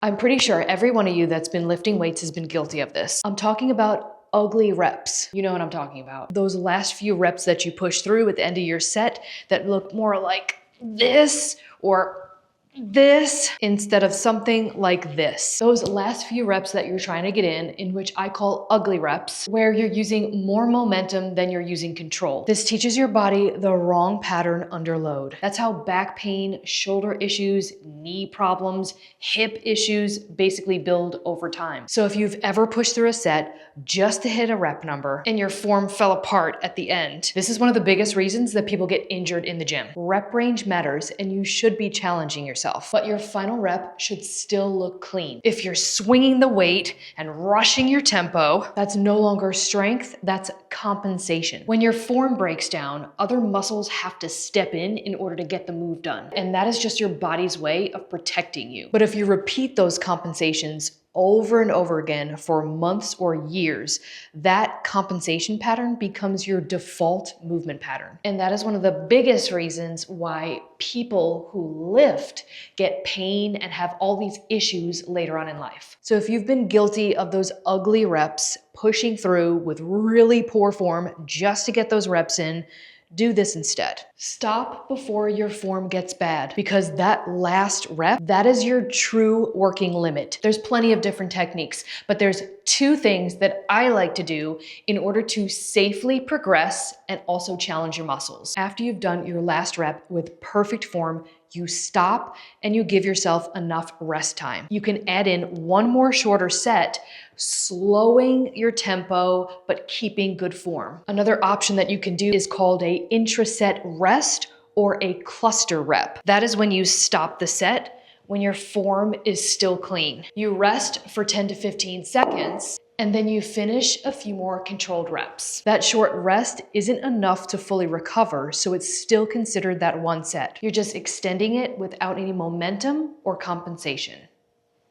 I'm pretty sure every one of you that's been lifting weights has been guilty of this. I'm talking about ugly reps. You know what I'm talking about. Those last few reps that you push through at the end of your set that look more like this or this instead of something like this. Those last few reps that you're trying to get in which I call ugly reps, where you're using more momentum than you're using control. This teaches your body the wrong pattern under load. That's how back pain, shoulder issues, knee problems, hip issues basically build over time. So if you've ever pushed through a set just to hit a rep number and your form fell apart at the end, this is one of the biggest reasons that people get injured in the gym. Rep range matters and you should be challenging yourself. But your final rep should still look clean. If you're swinging the weight and rushing your tempo, that's no longer strength, that's compensation. When your form breaks down, other muscles have to step in order to get the move done. And that is just your body's way of protecting you. But if you repeat those compensations over and over again for months or years, that compensation pattern becomes your default movement pattern. And that is one of the biggest reasons why people who lift get pain and have all these issues later on in life. So if you've been guilty of those ugly reps, pushing through with really poor form just to get those reps in, do this instead. Stop before your form gets bad, because that last rep, that is your true working limit. There's plenty of different techniques, but there's two things that I like to do in order to safely progress and also challenge your muscles. After you've done your last rep with perfect form, you stop and you give yourself enough rest time. You can add in one more shorter set, slowing your tempo, but keeping good form. Another option that you can do is called a intra-set rest or a cluster rep. That is when you stop the set when your form is still clean. You rest for 10 to 15 seconds, and then you finish a few more controlled reps. That short rest isn't enough to fully recover, so it's still considered that one set. You're just extending it without any momentum or compensation.